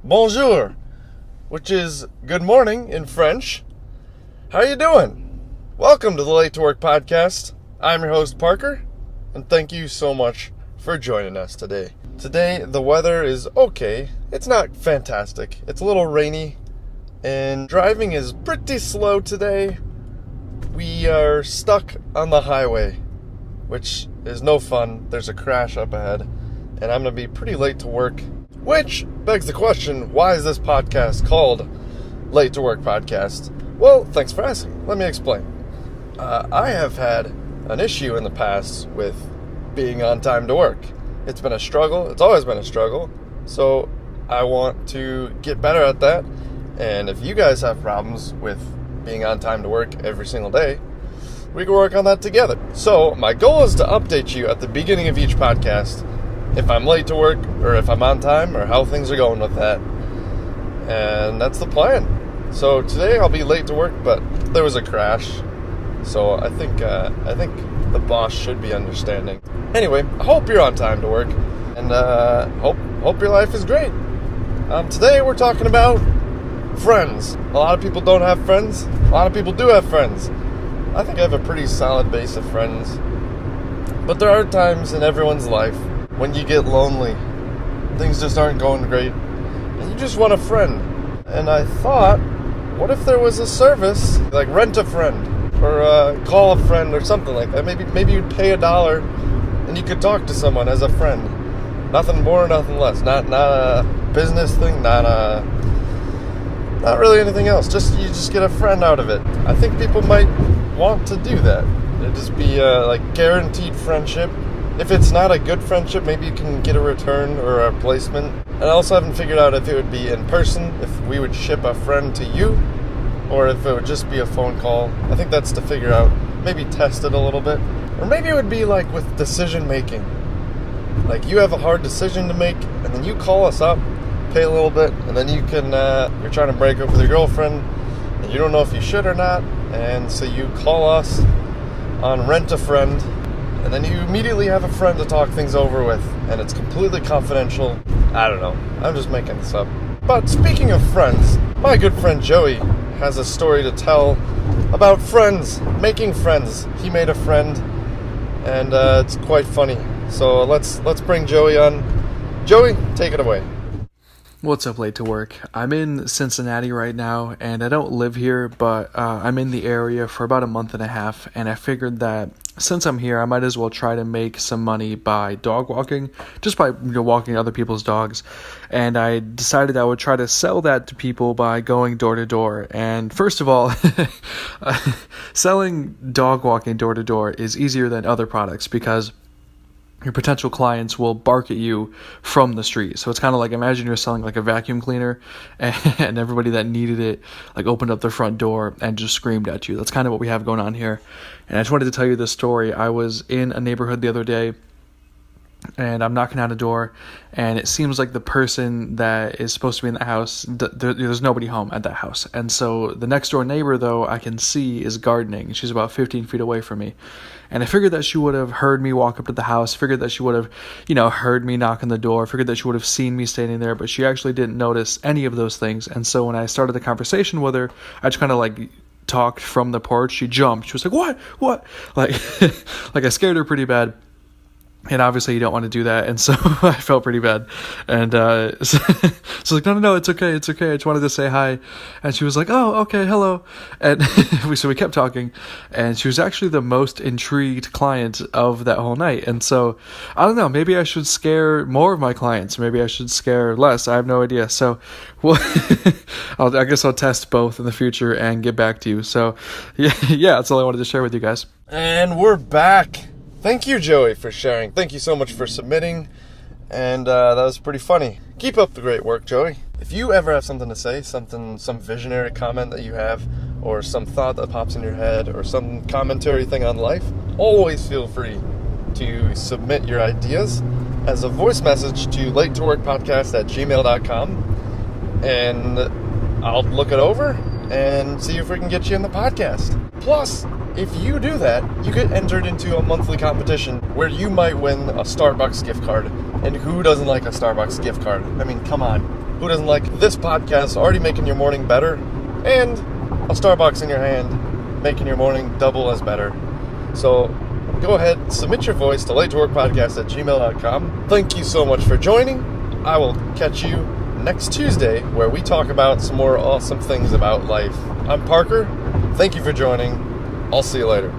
bonjour, which is good morning in French. How you doing? Welcome to the Late to Work podcast. I'm your host, Parker, and thank you so much for joining us today. Today, the weather is okay. It's not fantastic. It's a little rainy, and driving is pretty slow today. We are stuck on the highway, which is no fun. There's a crash up ahead, and I'm going to be pretty late to work. Which begs the question, why is this podcast called Late to Work Podcast? Well, thanks for asking. Let me explain. I have had an issue in the past with being on time to work. It's been a struggle. It's always been a struggle. So I want to get better at that. And if you guys have problems with being on time to work every single day, we can work on that together. So my goal is to update you at the beginning of each podcast if I'm late to work, or if I'm on time, or how things are going with that. And that's the plan. So today I'll be late to work, but there was a crash. So I think the boss should be understanding. Anyway, I hope you're on time to work, and hope your life is great. Today we're talking about friends. A lot of people don't have friends. A lot of people do have friends. I think I have a pretty solid base of friends. But there are times in everyone's life when you get lonely, things just aren't going great, and you just want a friend. And I thought, what if there was a service like Rent a Friend, or Call a Friend, or something like that? Maybe you'd pay $1 and you could talk to someone as a friend. Nothing more, nothing less. Not a business thing, not really anything else. You just get a friend out of it. I think people might want to do that. It'd just be like guaranteed friendship. If it's not a good friendship, maybe you can get a return or a replacement. And I also haven't figured out if it would be in person, if we would ship a friend to you, or if it would just be a phone call. I think that's to figure out. Maybe test it a little bit. Or maybe it would be like with decision making. Like you have a hard decision to make, and then you call us up, pay a little bit, and then you can, you're trying to break up with your girlfriend, and you don't know if you should or not, and so you call us on Rent a Friend, and then you immediately have a friend to talk things over with, and it's completely confidential. I don't know. I'm just making this up. But speaking of friends, my good friend Joey has a story to tell about friends, making friends. He made a friend, and it's quite funny. So let's bring Joey on. Joey, take it away. What's up, Late to Work? I'm in Cincinnati right now, and I don't live here, but I'm in the area for about a month and a half, and I figured that since I'm here, I might as well try to make some money by dog walking, just by walking other people's dogs. And I decided I would try to sell that to people by going door to door. And first of all, selling dog walking door to door is easier than other products because your potential clients will bark at you from the street. So it's kind of like, imagine you're selling like a vacuum cleaner and everybody that needed it like opened up their front door and just screamed at you. That's kind of what we have going on here. And I just wanted to tell you this story. I was in a neighborhood the other day, and I'm knocking on a door, and it seems like the person that is supposed to be in the house, there's nobody home at that house. And so the next door neighbor, though, I can see is gardening. She's about 15 feet away from me. And I figured that she would have heard me walk up to the house, figured that she would have, heard me knock on the door, figured that she would have seen me standing there, but she actually didn't notice any of those things. And so when I started the conversation with her, I just kind of like talked from the porch. She jumped. She was like, what? Like, like I scared her pretty bad. And obviously you don't want to do that, and so I felt pretty bad. And so like, no, it's okay. I just wanted to say hi. And she was like, oh, okay, hello. And so we kept talking, and she was actually the most intrigued client of that whole night. And so, I don't know, maybe I should scare more of my clients. Maybe I should scare less. I have no idea. So, well, I guess I'll test both in the future and get back to you. So, yeah, that's all I wanted to share with you guys. And we're back. Thank you, Joey, for sharing. Thank you so much for submitting, and that was pretty funny. Keep up the great work, Joey. If you ever have something to say, some visionary comment that you have, or some thought that pops in your head, or some commentary thing on life, always feel free to submit your ideas as a voice message to latetoworkpodcast@gmail.com, and I'll look it over and see if we can get you in the podcast. Plus, if you do that, you get entered into a monthly competition where you might win a Starbucks gift card. And who doesn't like a Starbucks gift card? I mean, come on. Who doesn't like this podcast already making your morning better, and a Starbucks in your hand making your morning double as better? So go ahead, submit your voice to latetoworkpodcast@gmail.com. Thank you so much for joining. I will catch you next Tuesday, where we talk about some more awesome things about life. I'm Parker. Thank you for joining. I'll see you later.